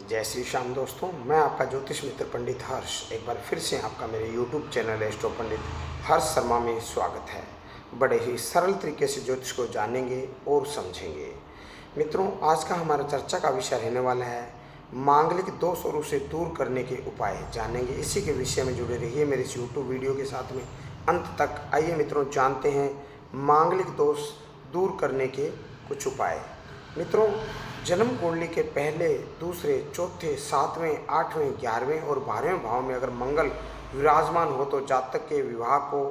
जय श्री श्याम दोस्तों, मैं आपका ज्योतिष मित्र पंडित हर्ष एक बार फिर से आपका मेरे YouTube चैनल एस्ट्रो पंडित हर्ष शर्मा में स्वागत है। बड़े ही सरल तरीके से ज्योतिष को जानेंगे और समझेंगे। मित्रों, आज का हमारा चर्चा का विषय रहने वाला है मांगलिक दोष और उसे दूर करने के उपाय जानेंगे। इसी के विषय में जुड़े रहिए मेरे इस YouTube वीडियो के साथ में अंत तक। आइए मित्रों, जानते हैं मांगलिक दोष दूर करने के कुछ उपाय। मित्रों, जन्म कुंडली के पहले, दूसरे, चौथे, सातवें, आठवें, 11वें और 12वें भाव में अगर मंगल विराजमान हो तो जातक के विवाह को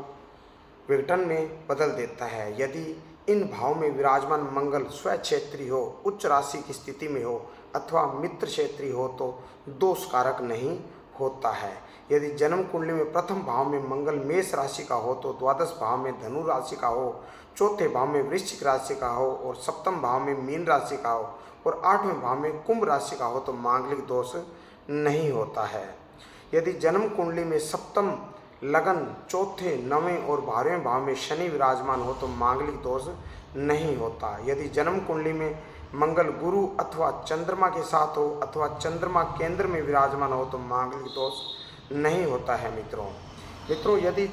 विघटन में बदल देता है। यदि इन भाव में विराजमान मंगल स्वक्षेत्री हो, उच्च राशि की स्थिति में हो अथवा मित्र क्षेत्री हो तो दोष कारक नहीं होता है। यदि जन्म कुंडली में प्रथम भाव में मंगल मेष राशि का हो तो द्वादश भाव में धनु राशि का हो, चौथे भाव में वृश्चिक राशि का हो और सप्तम भाव में मीन राशि का हो और आठवें भाव में कुंभ राशि का हो तो मांगलिक दोष नहीं होता है। यदि जन्म कुंडली में सप्तम, लगन, चौथे, नवें और 12वें भाव में शनि विराजमान हो तो मांगलिक दोष नहीं होता। यदि जन्म कुंडली में मंगल गुरु अथवा चंद्रमा के साथ हो अथवा चंद्रमा केंद्र में विराजमान हो तो मांगलिक दोष नहीं होता है। मित्रों, यदि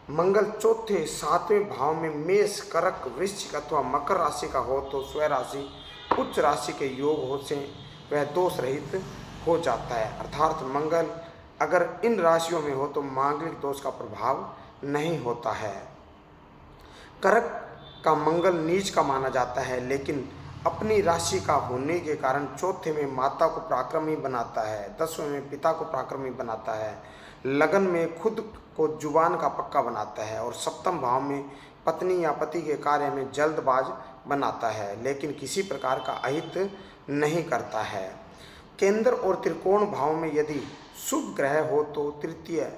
मंगल चौथे, सातवें भाव में मेष, कर्क, वृश्चिक अथवा मकर राशि का हो तो स्व राशि उच्च राशि के योग हो से वह दोष रहित हो जाता है। अर्थात मंगल अगर इन राशियों में हो तो मांगलिक दोष का प्रभाव नहीं होता है। कर्क का मंगल नीच का माना जाता है, लेकिन अपनी राशि का होने के कारण चौथे में माता को पराक्रमी बनाता है, 10वें में पिता को पराक्रमी बनाता है, लगन में खुद को जुबान का पक्का बनाता है और सप्तम भाव में पत्नी या पति के कार्य में जल्दबाज बनाता है, लेकिन किसी प्रकार का अहित नहीं करता है। केंद्र और त्रिकोण भाव में यदि शुभ ग्रह हो तो तृतीय,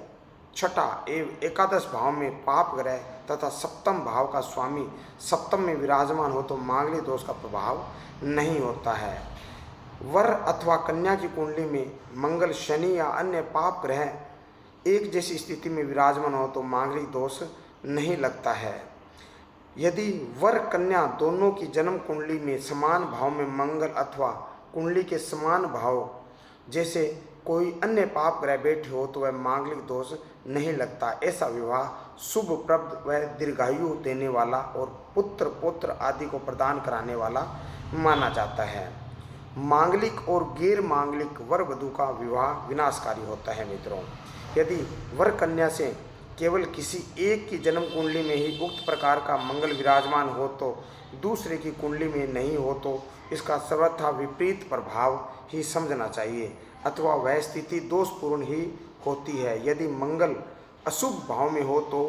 छठा एवं एकादश भाव में पाप ग्रह तथा सप्तम भाव का स्वामी सप्तम में विराजमान हो तो मांगलिक दोष का प्रभाव नहीं होता है। वर अथवा कन्या की कुंडली में मंगल, शनि या अन्य पाप ग्रह एक जैसी स्थिति में विराजमान हो तो मांगलिक दोष नहीं लगता है। यदि वर कन्या दोनों की जन्म कुंडली में समान भाव में मंगल अथवा कुंडली के समान भाव जैसे कोई अन्य पाप ग्रह बैठे हो तो वह मांगलिक दोष नहीं लगता। ऐसा विवाह शुभ प्रद व दीर्घायु देने वाला और पुत्र पौत्र आदि को प्रदान कराने वाला माना जाता है। मांगलिक और गैर मांगलिक वर वधू का विवाह विनाशकारी होता है। मित्रों, यदि वर कन्या से केवल किसी एक की जन्म कुंडली में ही उक्त प्रकार का मंगल विराजमान हो तो दूसरे की कुंडली में नहीं हो तो इसका सर्वथा विपरीत प्रभाव ही समझना चाहिए अथवा वह स्थिति दोषपूर्ण ही होती है। यदि मंगल अशुभ भाव में हो तो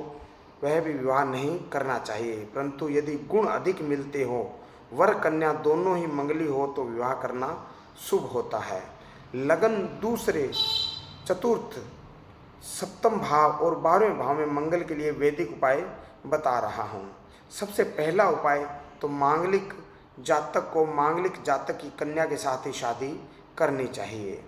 वह भी विवाह नहीं करना चाहिए, परंतु यदि गुण अधिक मिलते हो, वर कन्या दोनों ही मंगली हो तो विवाह करना शुभ होता है। लगन दूसरे, चतुर्थ, सप्तम भाव और 12वें भाव में मंगल के लिए वैदिक उपाय बता रहा हूँ। सबसे पहला उपाय तो मांगलिक जातक को मांगलिक जातक की कन्या के साथ ही शादी करनी चाहिए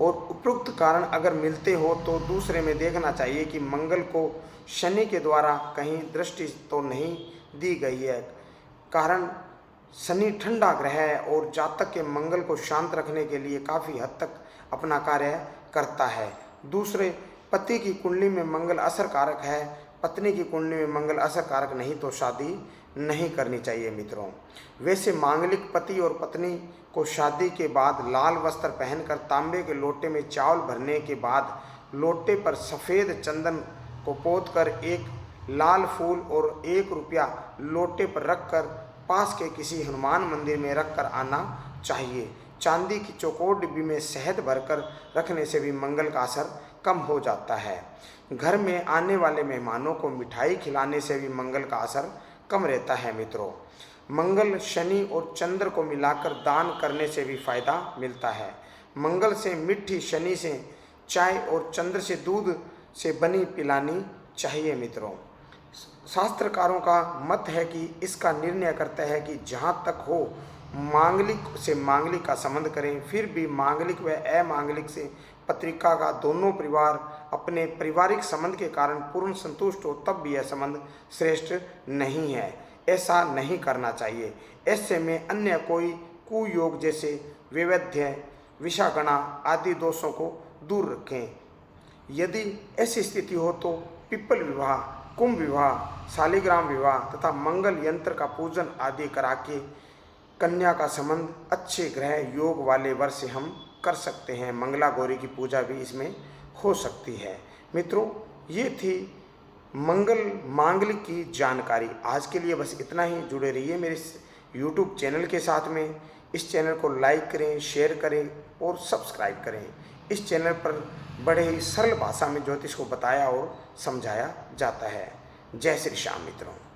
और उपयुक्त कारण अगर मिलते हो तो दूसरे में देखना चाहिए कि मंगल को शनि के द्वारा कहीं दृष्टि तो नहीं दी गई है। कारण शनि ठंडा ग्रह है और जातक के मंगल को शांत रखने के लिए काफ़ी हद तक अपना कार्य करता है। दूसरे, पति की कुंडली में मंगल असर कारक है, पत्नी की कुंडली में मंगल असर कारक नहीं तो शादी नहीं करनी चाहिए। मित्रों, वैसे मांगलिक पति और पत्नी को शादी के बाद लाल वस्त्र पहनकर तांबे के लोटे में चावल भरने के बाद लोटे पर सफ़ेद चंदन को पोतकर एक लाल फूल और 1 रुपया लोटे पर रखकर पास के किसी हनुमान मंदिर में रखकर आना चाहिए। चांदी की चौकोर डिब्बी में शहद भरकर रखने से भी मंगल का असर कम हो जाता है। घर में आने वाले मेहमानों को मिठाई खिलाने से भी मंगल का असर कम रहता है। मित्रों, मंगल, शनि और चंद्र को मिलाकर दान करने से भी फायदा मिलता है। मंगल से मिट्टी, शनि से चाय और चंद्र से दूध से बनी पिलानी चाहिए। मित्रों, शास्त्रकारों का मत है कि इसका निर्णय करता है कि जहाँ तक हो मांगलिक से मांगलिक का संबंध करें, फिर भी मांगलिक व अमांगलिक से पत्रिका का दोनों परिवार अपने पारिवारिक संबंध के कारण पूर्ण संतुष्ट हो तब भी यह संबंध श्रेष्ठ नहीं है। ऐसा नहीं करना चाहिए। ऐसे में अन्य कोई कुयोग जैसे वैवध्य, विषागणा आदि दोषों को दूर रखें। यदि ऐसी स्थिति हो तो पिप्पल विवाह, कुंभ विवाह, शालिग्राम विवाह तथा मंगल यंत्र का पूजन आदि करा के कन्या का संबंध अच्छे ग्रह योग वाले वर से हम कर सकते हैं। मंगला गौरी की पूजा भी इसमें हो सकती है। मित्रों, ये थी मंगल मांगलिक की जानकारी। आज के लिए बस इतना ही। जुड़े रहिए मेरे YouTube चैनल के साथ में। इस चैनल को लाइक करें, शेयर करें और सब्सक्राइब करें। इस चैनल पर बड़े ही सरल भाषा में ज्योतिष को बताया और समझाया जाता है। जय श्री श्याम मित्रों।